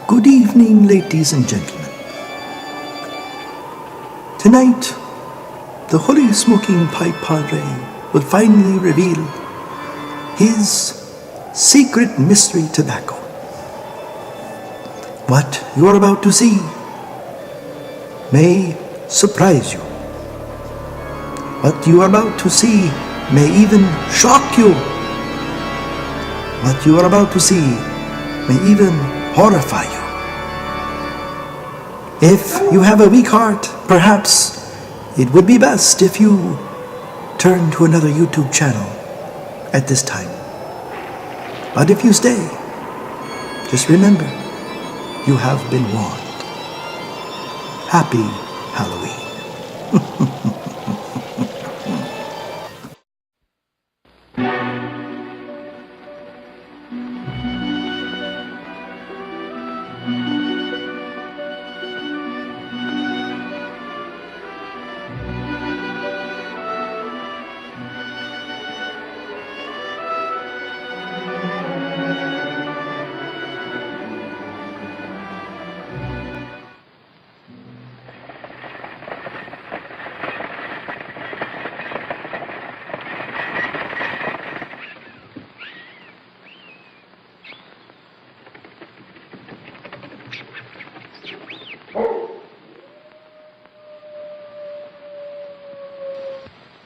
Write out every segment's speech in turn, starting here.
Good evening, ladies and gentlemen. Tonight, the Holy Smoking Pipe Padre will finally reveal his secret mystery tobacco. What you are about to see may surprise you. What you are about to see may even shock you. What you are about to see may even horrify you. If you have a weak heart, perhaps it would be best if you turn to another YouTube channel at this time. But if you stay, just remember, you have been warned. Happy Halloween.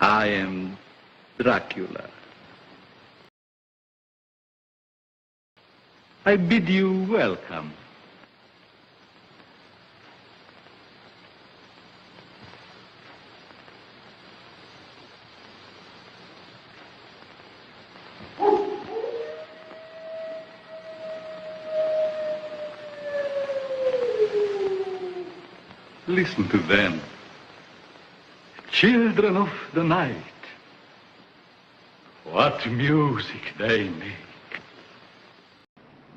I am Dracula. I bid you welcome. Listen to them. Children of the night. What music they make.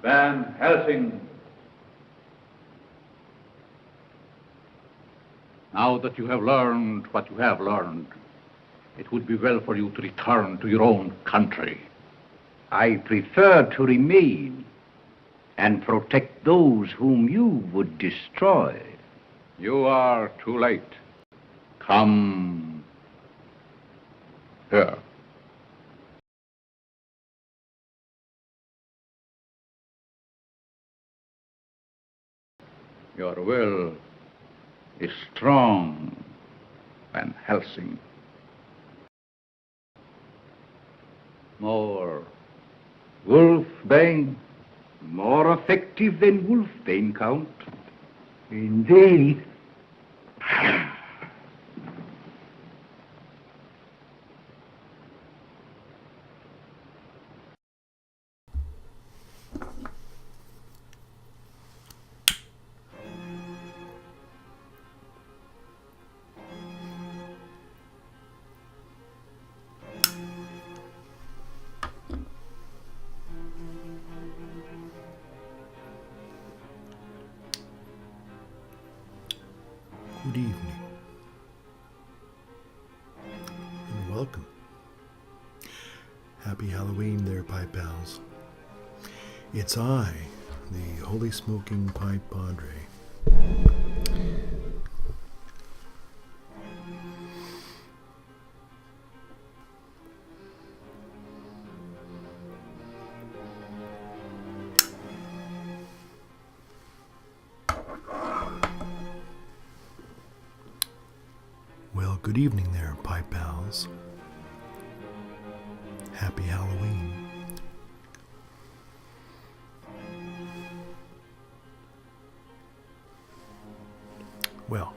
Van Helsing. Now that you have learned what you have learned, it would be well for you to return to your own country. I prefer to remain and protect those whom you would destroy. You are too late. Come here. Your will is strong, Van Helsing. More Wolfbane. More effective than Wolfbane, Count. Indeed. Good evening, and welcome. Happy Halloween there, Pipe Pals. It's I, the Holy Smoking Pipe Padre. Well, good evening there, Pipe Pals. Happy Halloween. Well,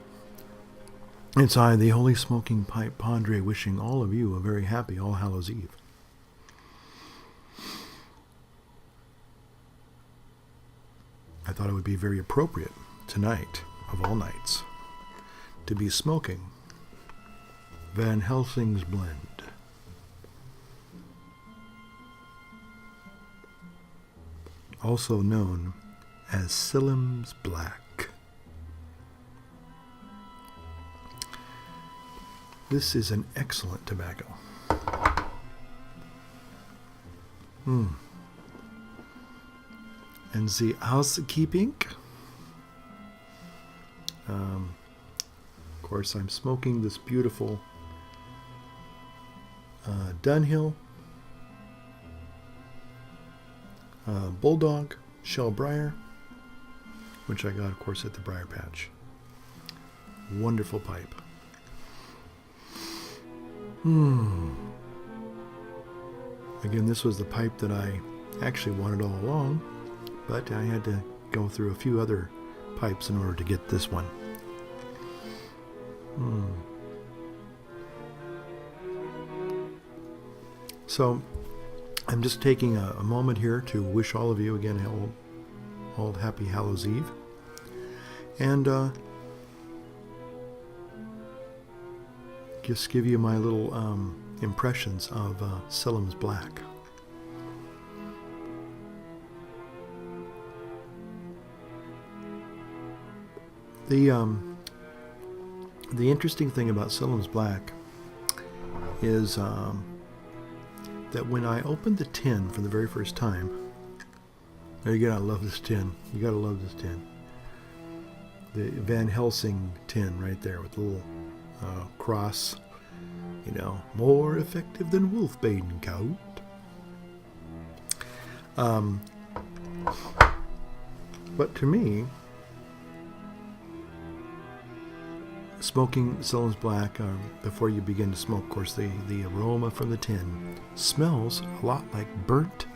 it's I, the Holy Smoking Pipe Padre, wishing all of you a very happy All Hallows Eve. I thought it would be very appropriate tonight, of all nights, to be smoking Van Helsing's blend. Also known as Sillem's Black. This is an excellent tobacco. And the housekeeping Of course, I'm smoking this beautiful Dunhill Bulldog Shell Briar, which I got, of course, at the Briar Patch. Wonderful pipe. Again, this was the pipe that I actually wanted all along, but I had to go through a few other pipes in order to get this one. So I'm just taking a moment here to wish all of you again all happy Hallows Eve, and just give you my little impressions of Selim's Black. The interesting thing about Selim's Black is that when I opened the tin for the very first time, you gotta love this tin. You gotta love this tin. The Van Helsing tin right there with the little cross. You know, more effective than Wolfbane Count. But to me, smoking Selim's Black, before you begin to smoke, of course, the aroma from the tin smells a lot like burnt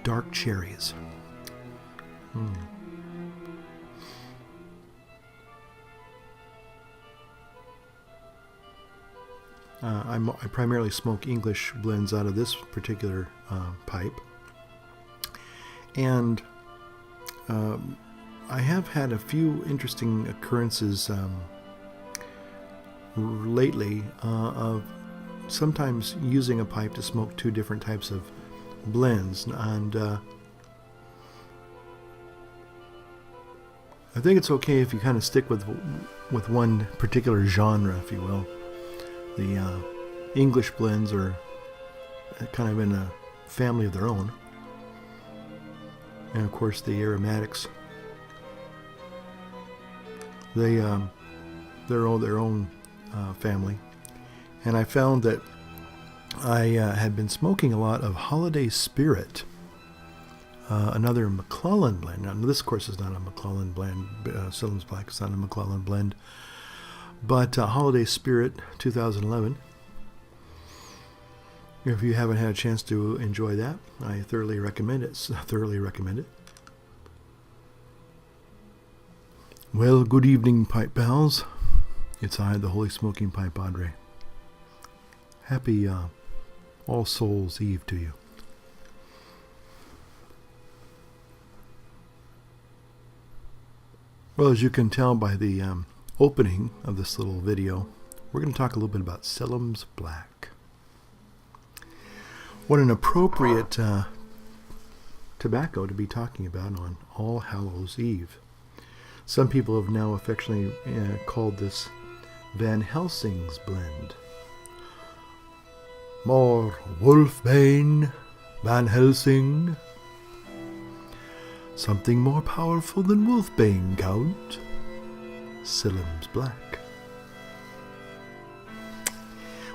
dark cherries. I primarily smoke English blends out of this particular pipe, and I have had a few interesting occurrences lately of sometimes using a pipe to smoke two different types of blends, and I think it's okay if you kind of stick with one particular genre, if you will. The English blends are kind of in a family of their own, and of course the aromatics, they're their own family. And I found that I had been smoking a lot of Holiday Spirit, another McClellan blend. Now, this, of course, is not a McClellan blend. Selim's Black is not a McClellan blend. But Holiday Spirit 2011, if you haven't had a chance to enjoy that, I thoroughly recommend it. Well, good evening, pipe pals. It's I, the Holy Smoking Pipe Padre. Happy All Souls Eve to you. Well, as you can tell by the opening of this little video, we're going to talk a little bit about Selim's Black. What an appropriate tobacco to be talking about on All Hallows Eve. Some people have now affectionately called this Van Helsing's blend. More Wolfbane, Van Helsing. Something more powerful than Wolfbane, Count. Selim's Black.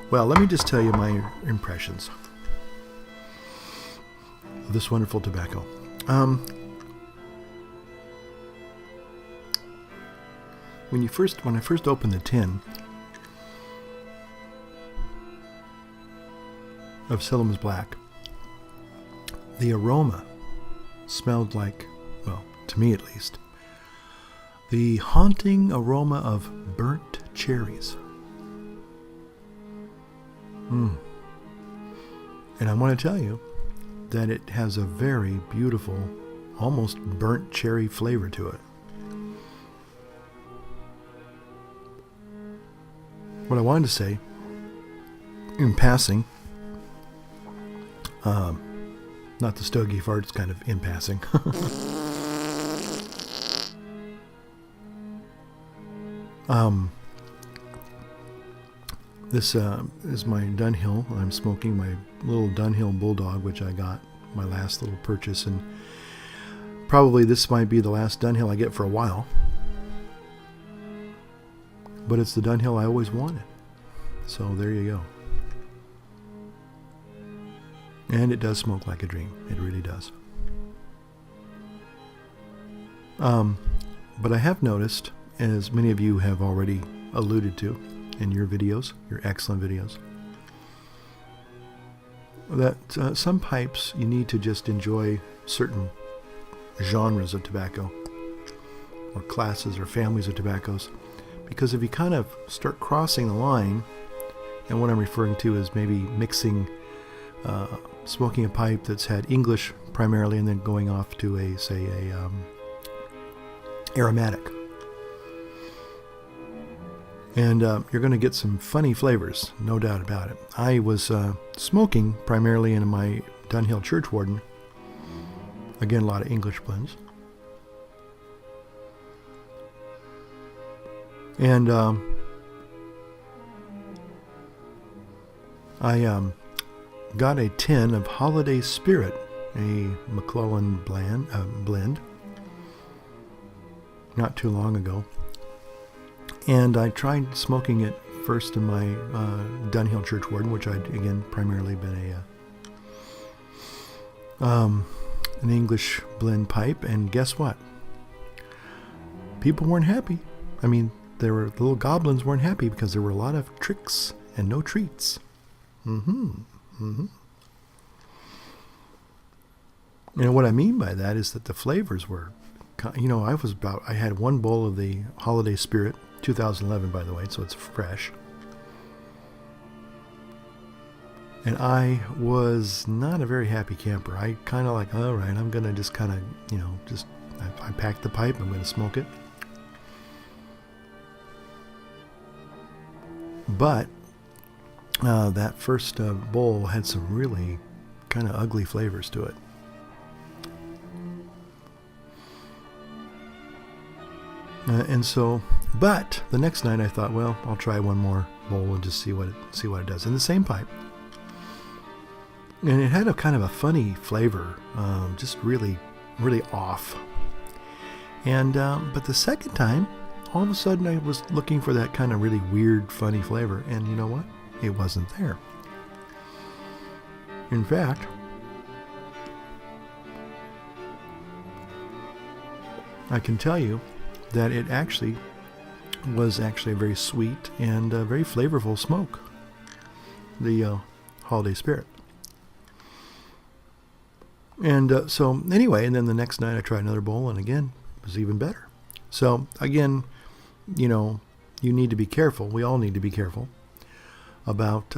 Well, let me just tell you my impressions of this wonderful tobacco. When I first opened the tin of Selim's Black, the aroma smelled like, well, to me at least, the haunting aroma of burnt cherries. And I want to tell you that it has a very beautiful, almost burnt cherry flavor to it. What I wanted to say, in passing, not the stogie fart, it's kind of in passing. This is my Dunhill. I'm smoking my little Dunhill Bulldog, which I got my last little purchase, and probably this might be the last Dunhill I get for a while. But it's the Dunhill I always wanted. So there you go. And it does smoke like a dream. It really does. But I have noticed, as many of you have already alluded to in your videos, your excellent videos, that some pipes you need to just enjoy certain genres of tobacco or classes or families of tobaccos, because if you kind of start crossing the line, and what I'm referring to is maybe mixing smoking a pipe that's had English primarily and then going off to a aromatic, and you're going to get some funny flavors, no doubt about it. I was smoking primarily in my Dunhill Churchwarden. Again, a lot of English blends. And I got a tin of Holiday Spirit, a McClellan blend, not too long ago. And I tried smoking it first in my Dunhill Churchwarden, which I'd, again, primarily been an English blend pipe. And guess what? People weren't happy. I mean, the little goblins weren't happy because there were a lot of tricks and no treats. And what I mean by that is that the flavors were, I had one bowl of the Holiday Spirit, 2011 by the way, so it's fresh. And I was not a very happy camper. I kind of like, all right, I'm going to just kind of, I packed the pipe, I'm going to smoke it. But that first bowl had some really kind of ugly flavors to it. But the next night I thought, well, I'll try one more bowl and just see what it does in the same pipe. And it had a kind of a funny flavor, just really, really off. And but the second time, all of a sudden I was looking for that kind of really weird, funny flavor, and you know what? It wasn't there. In fact, I can tell you that it actually was a very sweet and very flavorful smoke, the Holiday Spirit. And so anyway, and then the next night I tried another bowl, and again, it was even better. So again, you need to be careful. We all need to be careful about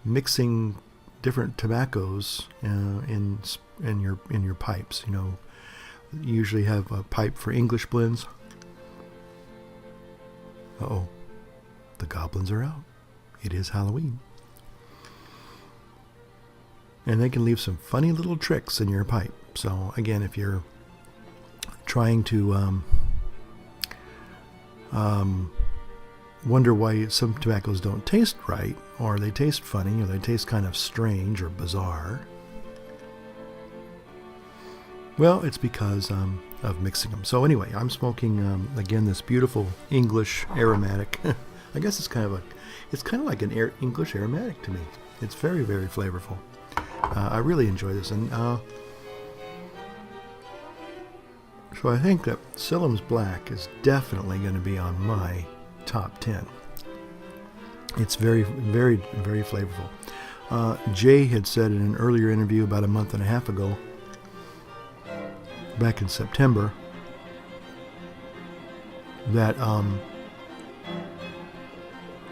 mixing different tobaccos in your pipes. You usually have a pipe for English blends. Uh-oh, the goblins are out. It is Halloween. And they can leave some funny little tricks in your pipe. So again, if you're trying to wonder why some tobaccos don't taste right, or they taste funny, or they taste kind of strange or bizarre, well, it's because of mixing them. So anyway, I'm smoking again this beautiful English aromatic. I guess it's kind of like an English aromatic to me. It's very, very flavorful. I really enjoy this, and so I think that Sillam's Black is definitely going to be on my top 10. It's very, very, very flavorful. Jay had said in an earlier interview about a month and a half ago, back in September, that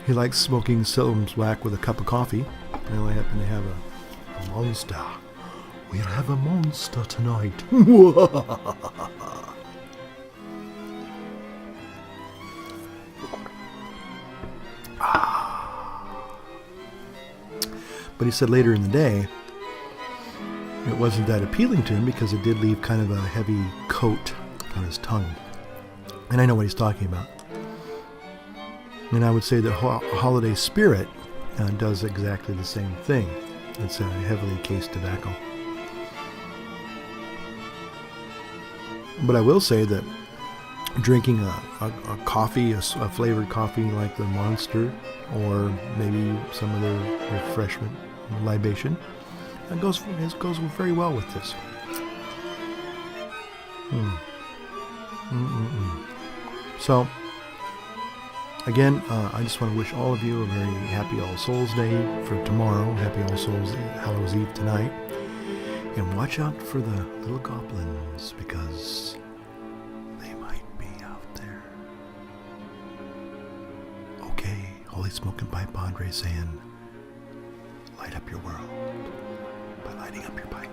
he likes smoking Sillam's Black with a cup of coffee. And I happen to have a monster. We'll have a monster tonight. But he said later in the day, it wasn't that appealing to him because it did leave kind of a heavy coat on his tongue. And I know what he's talking about. And I would say that Holiday Spirit does exactly the same thing. It's a heavily cased tobacco. But I will say that drinking a coffee, a flavored coffee like the Monster, or maybe some other refreshment, libation. It goes very well with this. So, again, I just want to wish all of you a very happy All Souls Day for tomorrow. Happy All Souls Hallows Eve tonight. And watch out for the little goblins, because they might be out there. Okay, Holy Smoking Pipe Padre saying, light up your world by lighting up your pipe.